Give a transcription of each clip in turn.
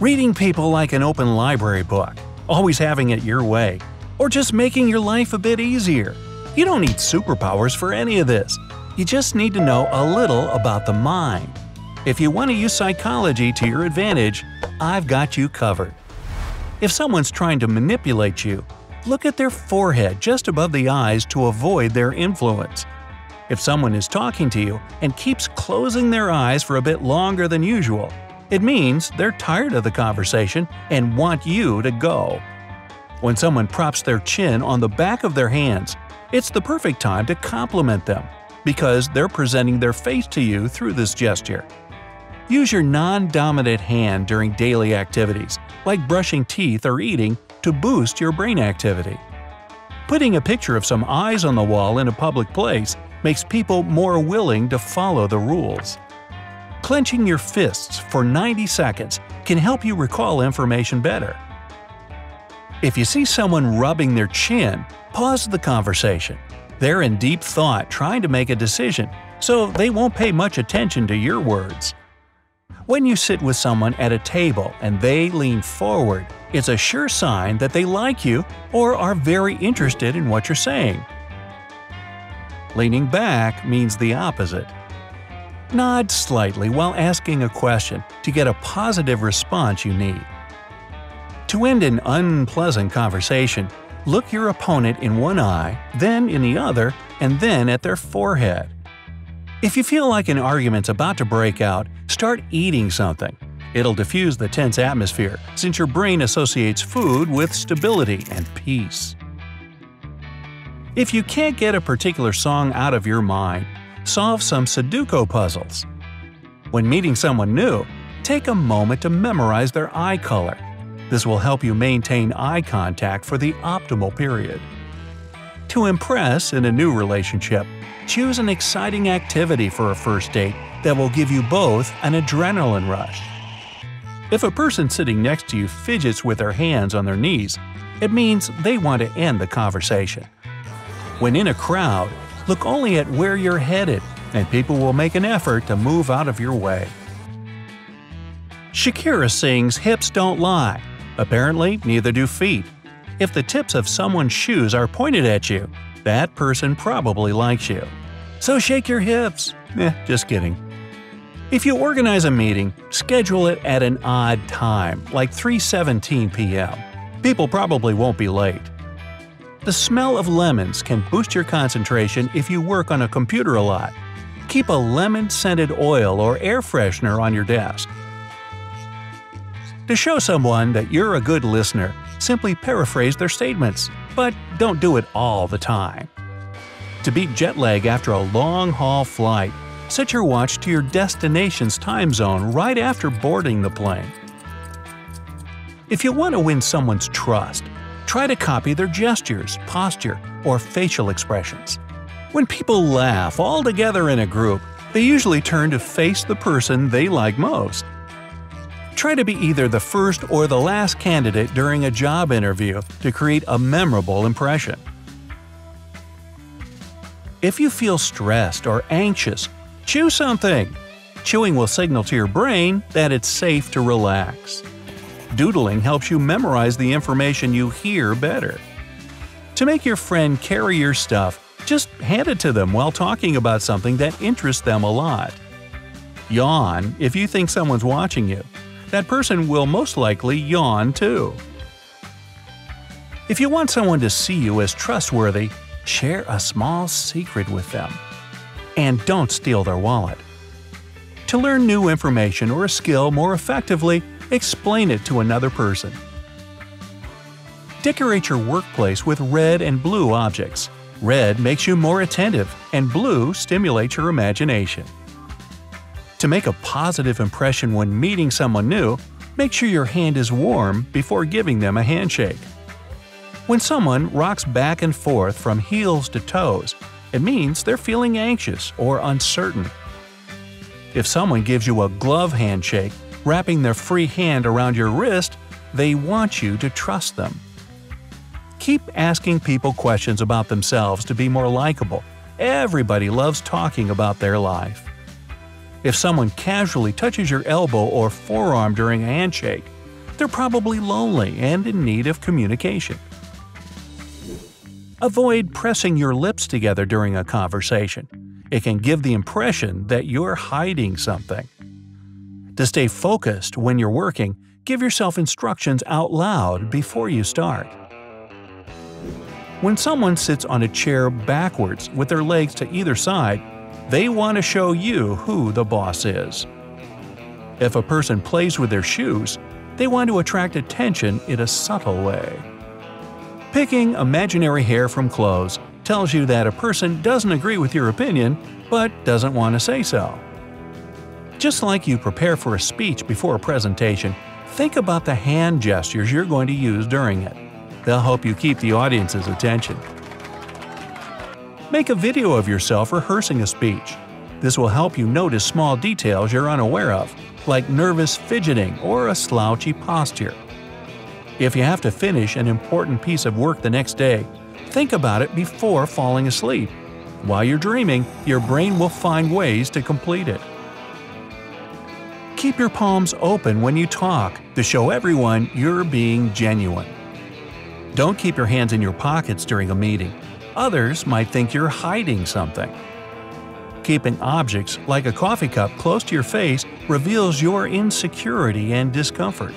Reading people like an open library book, always having it your way, or just making your life a bit easier. You don't need superpowers for any of this. You just need to know a little about the mind. If you want to use psychology to your advantage, I've got you covered. If someone's trying to manipulate you, look at their forehead just above the eyes to avoid their influence. If someone is talking to you and keeps closing their eyes for a bit longer than usual, it means they're tired of the conversation and want you to go. When someone props their chin on the back of their hands, it's the perfect time to compliment them, because they're presenting their face to you through this gesture. Use your non-dominant hand during daily activities, like brushing teeth or eating, to boost your brain activity. Putting a picture of some eyes on the wall in a public place makes people more willing to follow the rules. Clenching your fists for 90 seconds can help you recall information better. If you see someone rubbing their chin, pause the conversation. They're in deep thought trying to make a decision, so they won't pay much attention to your words. When you sit with someone at a table and they lean forward, it's a sure sign that they like you or are very interested in what you're saying. Leaning back means the opposite. Nod slightly while asking a question to get a positive response you need. To end an unpleasant conversation, look your opponent in one eye, then in the other, and then at their forehead. If you feel like an argument's about to break out, start eating something. It'll diffuse the tense atmosphere, since your brain associates food with stability and peace. If you can't get a particular song out of your mind, solve some Sudoku puzzles. When meeting someone new, take a moment to memorize their eye color. This will help you maintain eye contact for the optimal period. To impress in a new relationship, choose an exciting activity for a first date that will give you both an adrenaline rush. If a person sitting next to you fidgets with their hands on their knees, it means they want to end the conversation. When in a crowd, look only at where you're headed, and people will make an effort to move out of your way. Shakira sings "Hips Don't Lie." Apparently, neither do feet. If the tips of someone's shoes are pointed at you, that person probably likes you. So shake your hips. Just kidding. If you organize a meeting, schedule it at an odd time, like 3:17 p.m. People probably won't be late. The smell of lemons can boost your concentration if you work on a computer a lot. Keep a lemon-scented oil or air freshener on your desk. To show someone that you're a good listener, simply paraphrase their statements, but don't do it all the time. To beat jet lag after a long-haul flight, set your watch to your destination's time zone right after boarding the plane. If you want to win someone's trust, try to copy their gestures, posture, or facial expressions. When people laugh all together in a group, they usually turn to face the person they like most. Try to be either the first or the last candidate during a job interview to create a memorable impression. If you feel stressed or anxious, chew something. Chewing will signal to your brain that it's safe to relax. Doodling helps you memorize the information you hear better. To make your friend carry your stuff, just hand it to them while talking about something that interests them a lot. Yawn if you think someone's watching you. That person will most likely yawn too. If you want someone to see you as trustworthy, share a small secret with them. And don't steal their wallet. To learn new information or a skill more effectively, explain it to another person. Decorate your workplace with red and blue objects. Red makes you more attentive, and blue stimulates your imagination. To make a positive impression when meeting someone new, make sure your hand is warm before giving them a handshake. When someone rocks back and forth from heels to toes, it means they're feeling anxious or uncertain. If someone gives you a glove handshake, wrapping their free hand around your wrist, they want you to trust them. Keep asking people questions about themselves to be more likable. Everybody loves talking about their life. If someone casually touches your elbow or forearm during a handshake, They're probably lonely and in need of communication. Avoid pressing your lips together during a conversation. It can give the impression that you're hiding something. To stay focused when you're working, give yourself instructions out loud before you start. When someone sits on a chair backwards with their legs to either side, they want to show you who the boss is. If a person plays with their shoes, they want to attract attention in a subtle way. Picking imaginary hair from clothes tells you that a person doesn't agree with your opinion, but doesn't want to say so. Just like you prepare for a speech before a presentation, think about the hand gestures you're going to use during it. They'll help you keep the audience's attention. Make a video of yourself rehearsing a speech. This will help you notice small details you're unaware of, like nervous fidgeting or a slouchy posture. If you have to finish an important piece of work the next day, think about it before falling asleep. While you're dreaming, your brain will find ways to complete it. Keep your palms open when you talk to show everyone you're being genuine. Don't keep your hands in your pockets during a meeting. Others might think you're hiding something. Keeping objects like a coffee cup close to your face reveals your insecurity and discomfort.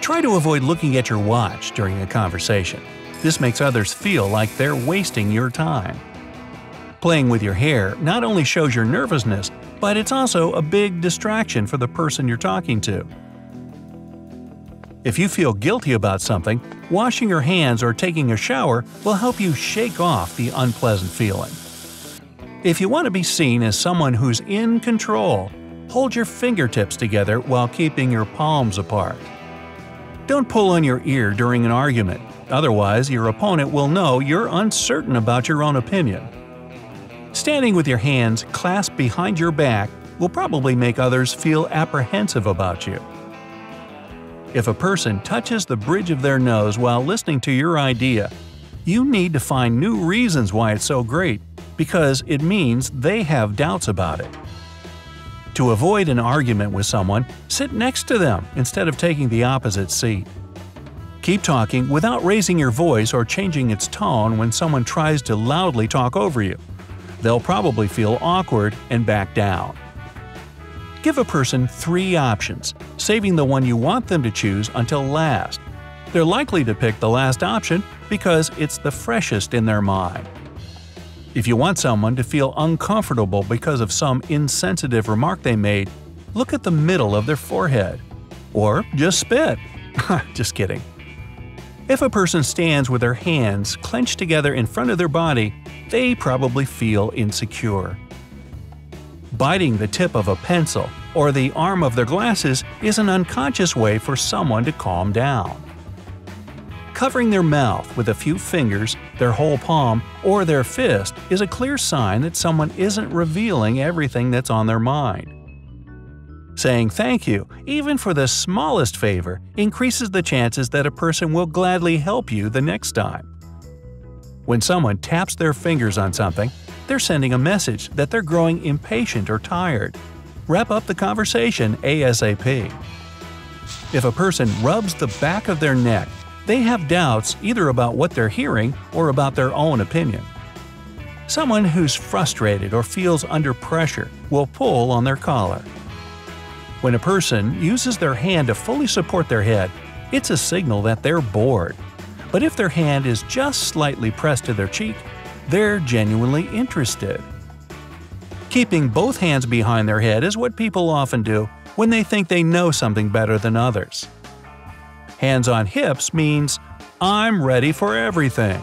Try to avoid looking at your watch during a conversation. This makes others feel like they're wasting your time. Playing with your hair not only shows your nervousness, but it's also a big distraction for the person you're talking to. If you feel guilty about something, washing your hands or taking a shower will help you shake off the unpleasant feeling. If you want to be seen as someone who's in control, hold your fingertips together while keeping your palms apart. Don't pull on your ear during an argument, otherwise your opponent will know you're uncertain about your own opinion. Standing with your hands clasped behind your back will probably make others feel apprehensive about you. If a person touches the bridge of their nose while listening to your idea, you need to find new reasons why it's so great, because it means they have doubts about it. To avoid an argument with someone, sit next to them instead of taking the opposite seat. Keep talking without raising your voice or changing its tone when someone tries to loudly talk over you. They'll probably feel awkward and back down. Give a person 3 options, saving the one you want them to choose until last. They're likely to pick the last option because it's the freshest in their mind. If you want someone to feel uncomfortable because of some insensitive remark they made, look at the middle of their forehead. Or just spit. Just kidding. If a person stands with their hands clenched together in front of their body, they probably feel insecure. Biting the tip of a pencil or the arm of their glasses is an unconscious way for someone to calm down. Covering their mouth with a few fingers, their whole palm, or their fist is a clear sign that someone isn't revealing everything that's on their mind. Saying thank you, even for the smallest favor, increases the chances that a person will gladly help you the next time. When someone taps their fingers on something, they're sending a message that they're growing impatient or tired. Wrap up the conversation ASAP. If a person rubs the back of their neck, they have doubts either about what they're hearing or about their own opinion. Someone who's frustrated or feels under pressure will pull on their collar. When a person uses their hand to fully support their head, it's a signal that they're bored. But if their hand is just slightly pressed to their cheek, they're genuinely interested. Keeping both hands behind their head is what people often do when they think they know something better than others. Hands on hips means, I'm ready for everything.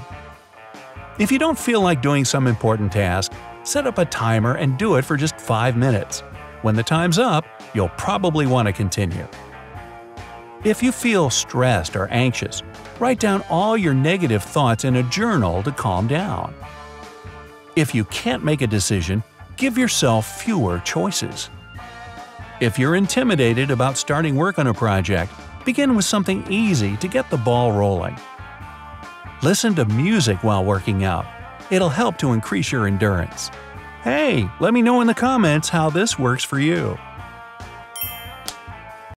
If you don't feel like doing some important task, set up a timer and do it for just 5 minutes. When the time's up, you'll probably want to continue. If you feel stressed or anxious, write down all your negative thoughts in a journal to calm down. If you can't make a decision, give yourself fewer choices. If you're intimidated about starting work on a project, begin with something easy to get the ball rolling. Listen to music while working out. It'll help to increase your endurance. Hey, let me know in the comments how this works for you.